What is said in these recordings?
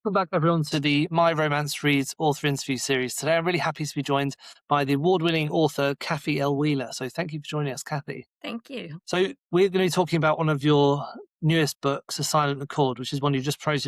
Welcome back, everyone, to the My Romance Reads author interview series. Today, I'm really happy to be joined by the award-winning author, Kathy L. Wheeler. So thank you for joining us, Kathy. Thank you. So we're going to be talking about one of your newest books, A Silent Accord, which is one you just prosed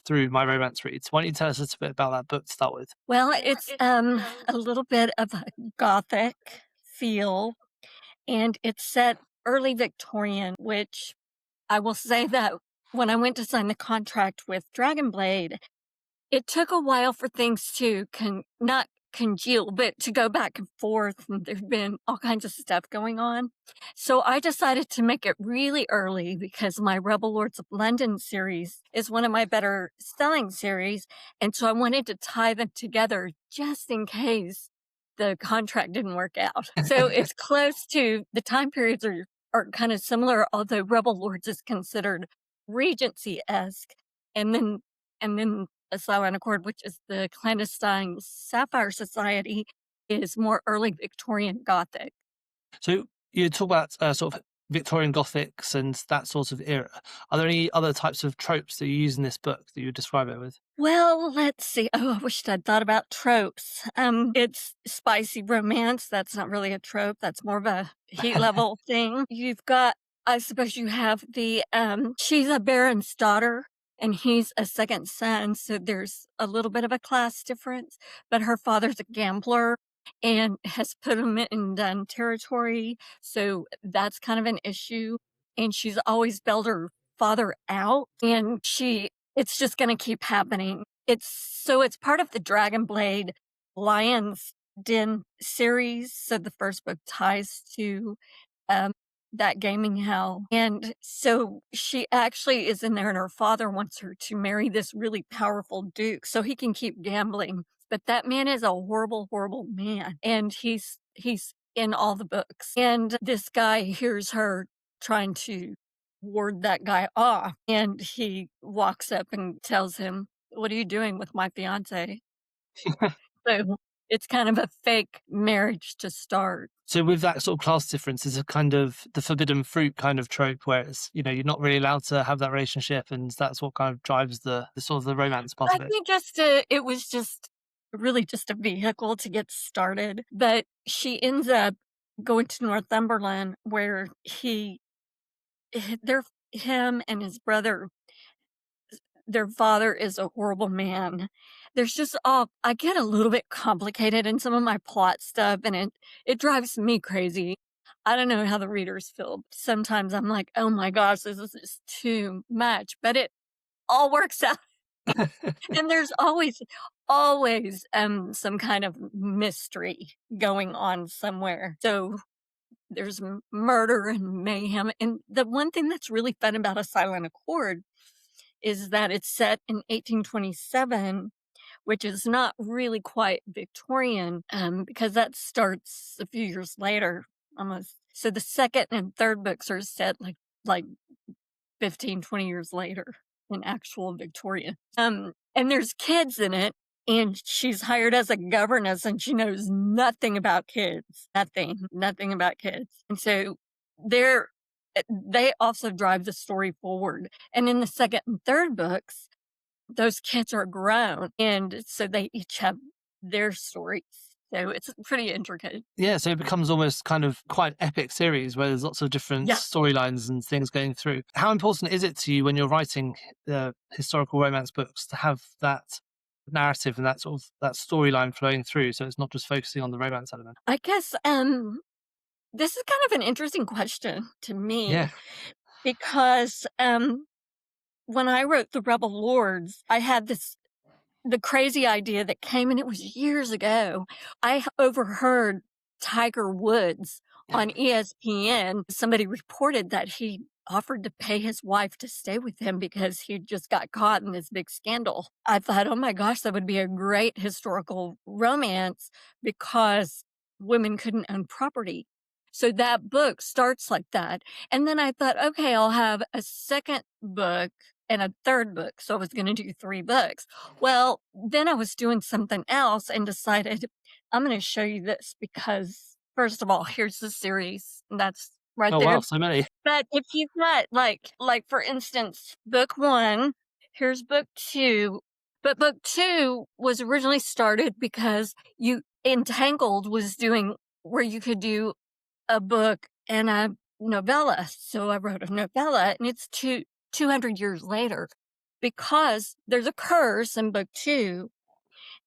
through My Romance Reads. Why don't you tell us a little bit about that book to start with? Well, it's a little bit of a Gothic feel, and it's set early Victorian, which I will say that when I went to sign the contract with Dragonblade, it took a while for things to not congeal, but to go back and forth, and there's been all kinds of stuff going on. So I decided to make it really early because my Rebel Lords of London series is one of my better selling series, and so I wanted to tie them together just in case the contract didn't work out. So it's close to the time periods are kind of similar, although Rebel Lords is considered Regency-esque, and then A Silent Accord, which is the clandestine Sapphire Society, is more early Victorian Gothic. So you talk about sort of Victorian Gothics and that sort of era. Are there any other types of tropes that you use in this book that you would describe it with? Well, let's see. Oh, I wished I'd thought about tropes. It's spicy romance. That's not really a trope. That's more of a heat level thing. You've got, I suppose you have she's a baron's daughter and he's a second son. So there's a little bit of a class difference, but her father's a gambler and has put him in done territory. So that's kind of an issue. And she's always bailed her father out, and it's just going to keep happening. It's part of the Dragonblade Lion's Den series. So the first book ties to that gaming hell. And so she actually is in there, and her father wants her to marry this really powerful duke so he can keep gambling. But that man is a horrible, horrible man. And he's in all the books. And this guy hears her trying to ward that guy off. And he walks up and tells him, "What are you doing with my fiance?" So it's kind of a fake marriage to start. So with that sort of class difference is a kind of the forbidden fruit kind of trope where it's, you're not really allowed to have that relationship, and that's what kind of drives the sort of the romance part I of it. think it was just really just a vehicle to get started. But she ends up going to Northumberland where him and his brother, their father is a horrible man. There's just I get a little bit complicated in some of my plot stuff, and it drives me crazy. I don't know how the readers feel. Sometimes I'm like, oh my gosh, this is just too much, but it all works out. And there's always some kind of mystery going on somewhere. So there's murder and mayhem. And the one thing that's really fun about A Silent Accord is that it's set in 1827, which is not really quite Victorian, because that starts a few years later, almost. So the second and third books are set like 15, 20 years later in actual Victorian. And there's kids in it, and she's hired as a governess, and she knows nothing about kids. Nothing about kids. And so they also drive the story forward. And in the second and third books, those kids are grown, and so they each have their stories. So it's pretty intricate. Yeah, so it becomes almost kind of quite epic series where there's lots of different Yeah. storylines and things going through. How important is it to you when you're writing historical romance books to have that narrative and that sort of that storyline flowing through, so it's not just focusing on the romance element? I guess this is kind of an interesting question to me. Yeah. Because when I wrote The Rebel Lords, I had the crazy idea that came, and it was years ago. I overheard Tiger Woods on ESPN. Somebody reported that he offered to pay his wife to stay with him because he just got caught in this big scandal. I thought, oh my gosh, that would be a great historical romance because women couldn't own property. So that book starts like that. And then I thought, okay, I'll have a second book and a third book. So I was going to do 3 books. Well, then I was doing something else and decided I'm going to show you this because, first of all, here's the series. That's right Oh there. wow, so many. But if you've got like for instance, book 1, here's book 2, But book 2 was originally started because you Entangled was doing where you could do a book and a novella. So I wrote a novella, and it's 200 years later because there's a curse in book 2,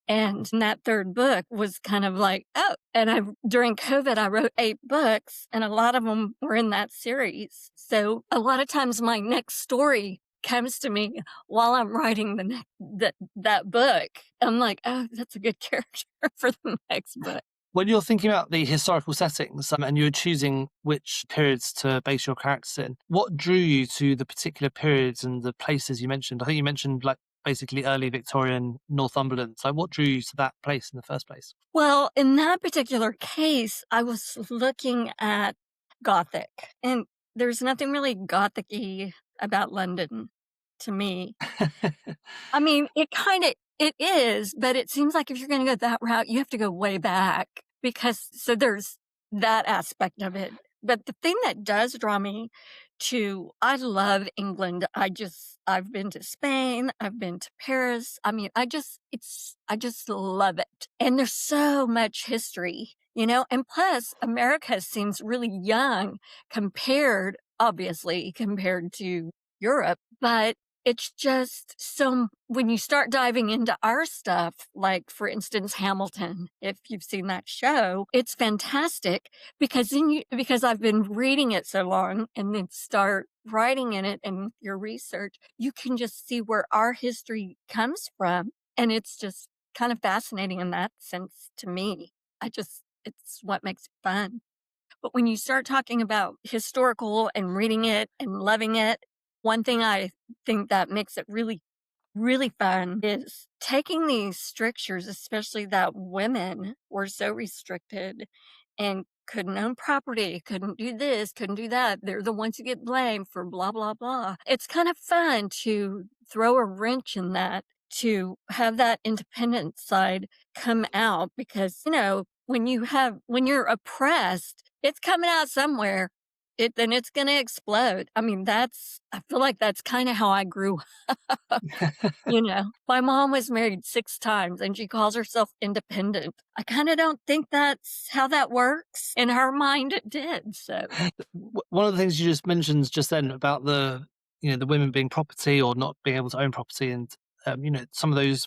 and that 3rd book was kind of like, "Oh," and during COVID, I wrote 8 books, and a lot of them were in that series. So, a lot of times my next story comes to me while I'm writing that book. I'm like, "Oh, that's a good character for the next book." When you're thinking about the historical settings, and you're choosing which periods to base your characters in, what drew you to the particular periods and the places you mentioned? I think you mentioned like basically early Victorian Northumberland. So what drew you to that place in the first place? Well, in that particular case, I was looking at Gothic, and there's nothing really Gothic-y about London to me. I mean, it is, but it seems like if you're gonna go that route, you have to go way back because so there's that aspect of it. But the thing that does draw me to I love England. I've been to Spain, I've been to Paris. I mean, I just love it. And there's so much history, you know? And plus America seems really young obviously compared to Europe, but it's just so when you start diving into our stuff, like, for instance, Hamilton, if you've seen that show, it's fantastic because I've been reading it so long and then start writing in it and your research, you can just see where our history comes from, and it's just kind of fascinating in that sense to me. It's what makes it fun. But when you start talking about historical and reading it and loving it, one thing I think that makes it really, really fun is taking these strictures, especially that women were so restricted and couldn't own property, couldn't do this, couldn't do that. They're the ones who get blamed for blah, blah, blah. It's kind of fun to throw a wrench in that, to have that independent side come out because, when you're oppressed, it's coming out somewhere. Then it's gonna explode. I mean, I feel like that's kinda how I grew up, you know? My mom was married 6 times, and she calls herself independent. I kinda don't think that's how that works. In her mind, it did, so One of the things you just mentioned just then about the women being property or not being able to own property, and some of those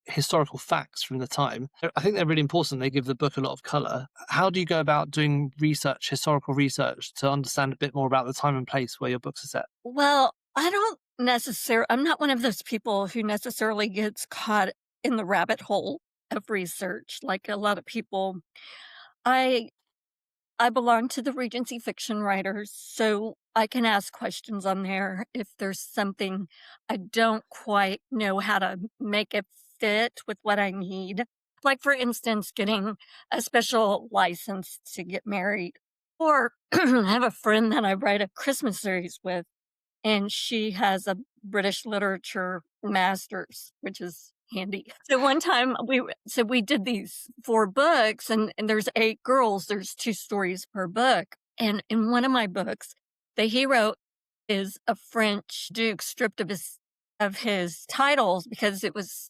historical facts from the time, I think they're really important. They give the book a lot of color. How do you go about doing research, historical research, to understand a bit more about the time and place where your books are set? well, I'm not one of those people who necessarily gets caught in the rabbit hole of research like a lot of people. I I belong to the Regency fiction writers, so I can ask questions on there if there's something I don't quite know how to make it fit with what I need. Like, for instance, getting a special license to get married. Or I have a friend that I write a Christmas series with, and she has a British literature master's, which is handy. So one time we did these 4 books and there's 8 girls, there's 2 stories per book. And in one of my books, the hero is a French duke stripped of his titles because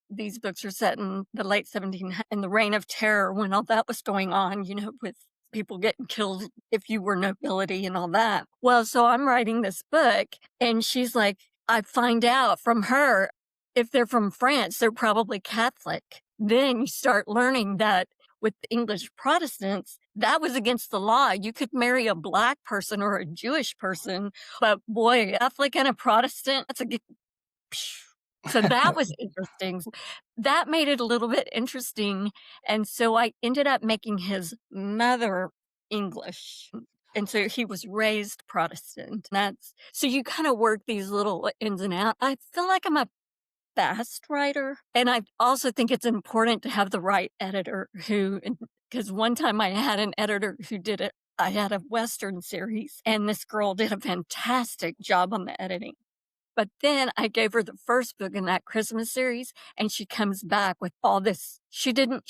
these books are set in the late 17 in the reign of terror when all that was going on, with people getting killed if you were nobility and all that. Well, so I'm writing this book and she's like, I find out from her if they're from France, they're probably Catholic. Then you start learning that with the English Protestants, that was against the law. You could marry a black person or a Jewish person, but boy, Catholic and a Protestant, so that was interesting. That made it a little bit interesting, and so I ended up making his mother English, and so he was raised Protestant. That's so you kinda work these little ins and out. I feel like I'm a fast writer, and I also think it's important to have the right editor because one time I had an editor who did it. I had a Western series, and this girl did a fantastic job on the editing. But then I gave her the first book in that Christmas series, and she comes back with all this she didn't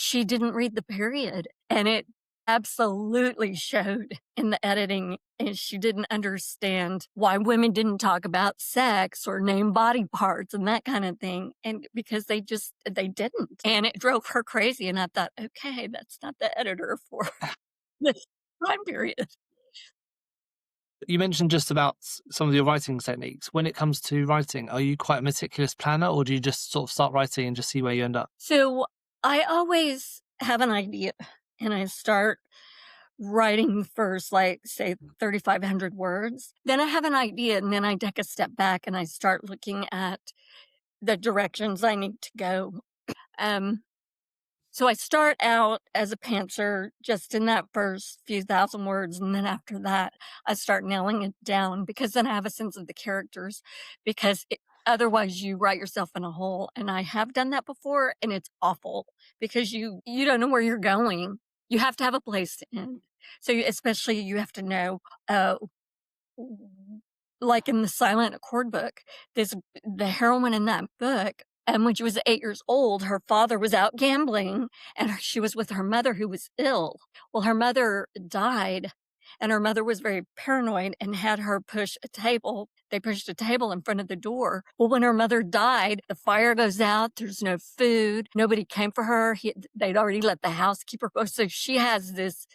read the period, and absolutely showed in the editing, and she didn't understand why women didn't talk about sex or name body parts and that kind of thing, and because they didn't, and it drove her crazy, and I thought, "Okay, that's not the editor for this time period." You mentioned just about some of your writing techniques. When it comes to writing, are you quite a meticulous planner, or do you just sort of start writing and just see where you end up? So, I always have an idea, and I start writing first, like, say, 3,500 words. Then I have an idea, and then I take a step back, and I start looking at the directions I need to go. Um, so I start out as a pantser just in that first few thousand words, and then after that, I start nailing it down because then I have a sense of the characters, because otherwise you write yourself in a hole, and I have done that before, and it's awful because you don't know where you're going. You have to have a place to end. So especially you have to know, uh, like in the Silent Accord book, this the heroine in that book, and when she was 8 years old, her father was out gambling, and she was with her mother who was ill. Well, her mother died, and her mother was very paranoid and had her push a table. They pushed a table in front of the door. Well, when her mother died, the fire goes out, there's no food, nobody came for her, they'd already let the housekeeper go, so she has this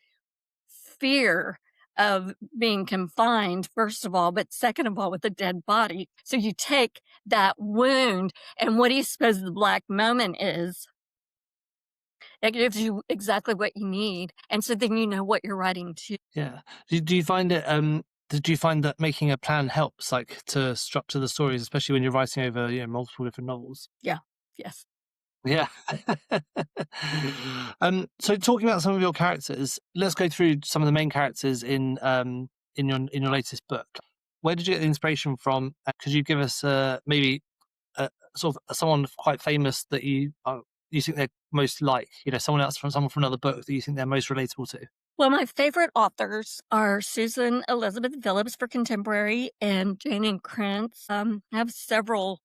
fear of being confined, first of all, but second of all, with a dead body. So you take that wound, and what do you suppose the black moment is? It gives you exactly what you need. And so then you know what you're writing to. Yeah. Do you find it, did you find that making a plan helps, like, to structure the stories, especially when you're writing over, multiple different novels? Yeah. Yes. Yeah. So talking about some of your characters, let's go through some of the main characters in your latest book. Where did you get the inspiration from? Could you give us maybe sort of someone quite famous that you think they're most like? Someone from another book that you think they're most relatable to. Well, my favorite authors are Susan Elizabeth Phillips for contemporary and Jane and Krantz. I have several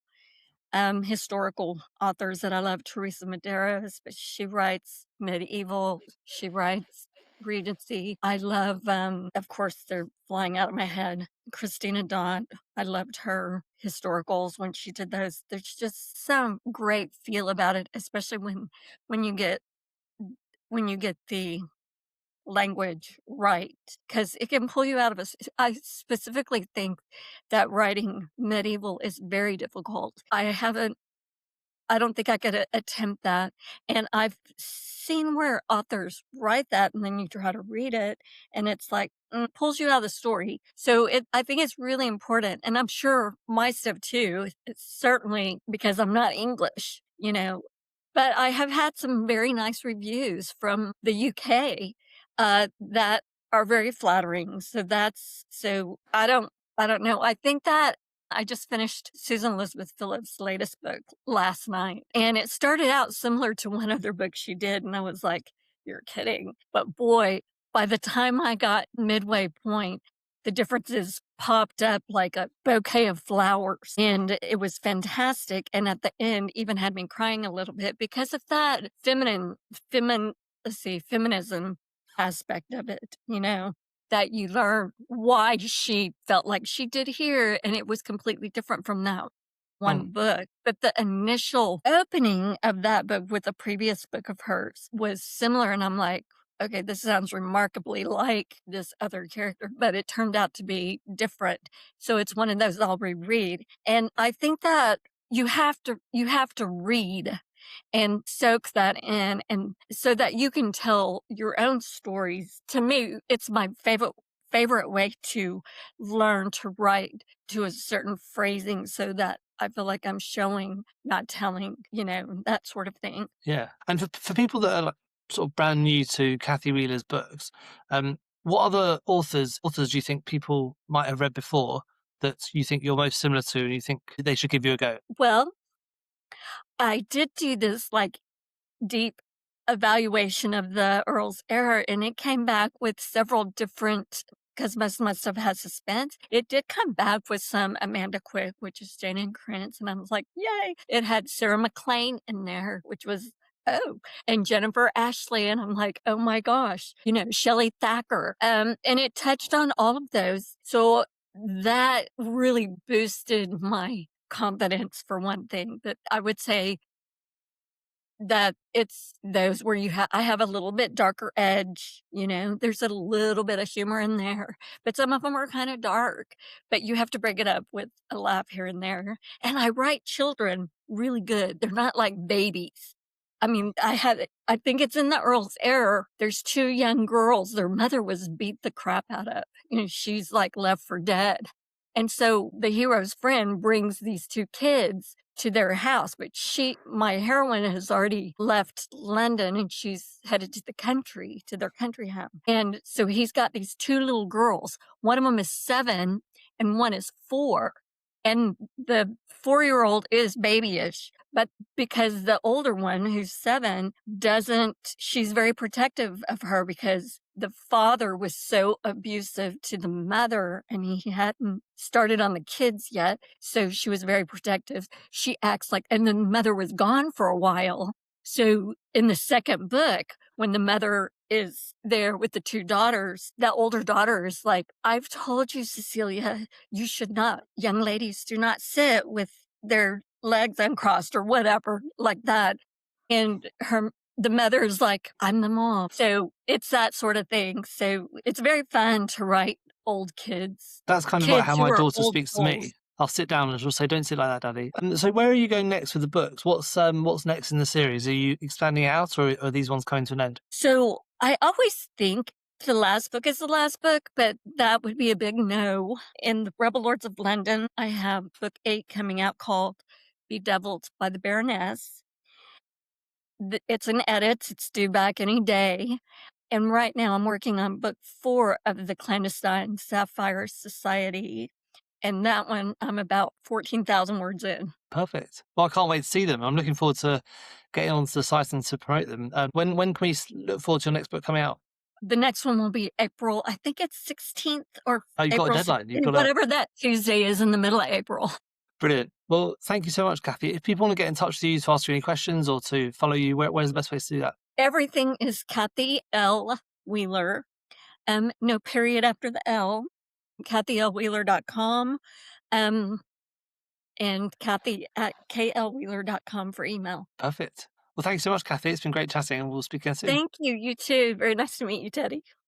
historical authors that I love. Teresa Medeiros, but she writes medieval, she writes Regency. I love, of course, they're flying out of my head. Christina Dont. I loved her historicals when she did those. There's just some great feel about it, especially when you get when you get the language right, because it can pull you out of I specifically think that writing medieval is very difficult. I don't think I could attempt that, and I've seen where authors write that, and then you try to read it, and it's like, pulls you out of the story. So I think it's really important, and I'm sure my stuff too, it's certainly because I'm not English. But I have had some very nice reviews from the UK, that are very flattering. So I don't know. I think that I just finished Susan Elizabeth Phillips' latest book last night, and it started out similar to one other book she did, and I was like, "You're kidding." But boy, by the time I got midway point, the differences popped up like a bouquet of flowers, and it was fantastic, and at the end even had me crying a little bit because of that femin feminism aspect of it, that you learn why she felt like she did here, and it was completely different from that one Mm. book. But the initial opening of that book with a previous book of hers was similar, and I'm like, "Okay, this sounds remarkably like this other character," but it turned out to be different. So it's one of those I'll reread, and I think that you have to read and soak that in, and so that you can tell your own stories. To me, it's my favorite way to learn to write to a certain phrasing so that I feel like I'm showing, not telling, that sort of thing. Yeah. And for people that are, like, sort of brand new to Kathy Wheeler's books, what other authors do you think people might have read before that you think you're most similar to, and you think they should give you a go? Well, I did do this like deep evaluation of the Earl's Error, and it came back with several different, because most of my stuff has suspense. It did come back with some Amanda Quick, which is Jane and Krantz, and I was like, "Yay!" It had Sarah McLean in there, which was oh, and Jennifer Ashley, and I'm like, "Oh my gosh," Shelley Thacker, and it touched on all of those, so that really boosted my confidence for one thing, but I would say that it's those where I have a little bit darker edge, there's a little bit of humor in there, but some of them are kinda dark, but you have to break it up with a laugh here and there, and I write children really good, they're not like babies. I mean, I think it's in The Earl's Heir, there's 2 young girls their mother was beat the crap out of, she's, like, left for dead, and so the hero's friend brings these 2 kids to their house, but my heroine has already left London and she's headed to the country, to their country home. And so he's got these 2 little girls. One of them is 7 and one is 4. And the 4-year-old is babyish, but because the older one, who's 7, she's very protective of her because the father was so abusive to the mother and he hadn't started on the kids yet. So she was very protective. She acts like, and the mother was gone for a while. So in the second book, when the mother is there with the 2 daughters, the older daughter is like, I've told you, Cecilia, you should not, young ladies do not sit with their legs uncrossed or whatever like that. And the mother's like, I'm the mom. So it's that sort of thing. So it's very fun to write old That's kind of like kids how who my are daughter old speaks to souls. me. I'll sit down and she'll say, "Don't sit like that, Daddy." And so, where are you going next with the books? What's next in the series? Are you expanding out, or are these ones coming to an end? So I always think the last book is the last book, but that would be a big no. In the Rebel Lords of London, I have book 8 coming out called Bedeviled by the Baroness. It's an edit, it's due back any day. And right now I'm working on book 4 of the Clandestine Sapphire Society. And that one, I'm about 14,000 words in. Perfect. Well, I can't wait to see them. I'm looking forward to getting onto the site and to promote them. When can we look forward to your next book coming out? The next one will be April, I think it's 16th or Oh, you've got a April deadline. You've 16th, got a whatever that Tuesday is in the middle of April. brilliant. Well, thank you so much, Kathy. If people want to get in touch with you to ask you any questions or to follow you, where's the best place to do that? Everything is Kathy L. Wheeler. No period after the L. KathyLWheeler.com. Um, and Kathy at klwheeler.com for email. Perfect. Well, thank you so much, Kathy. It's been great chatting, and we'll speak again soon. Thank you. You too. Very nice to meet you, Teddy.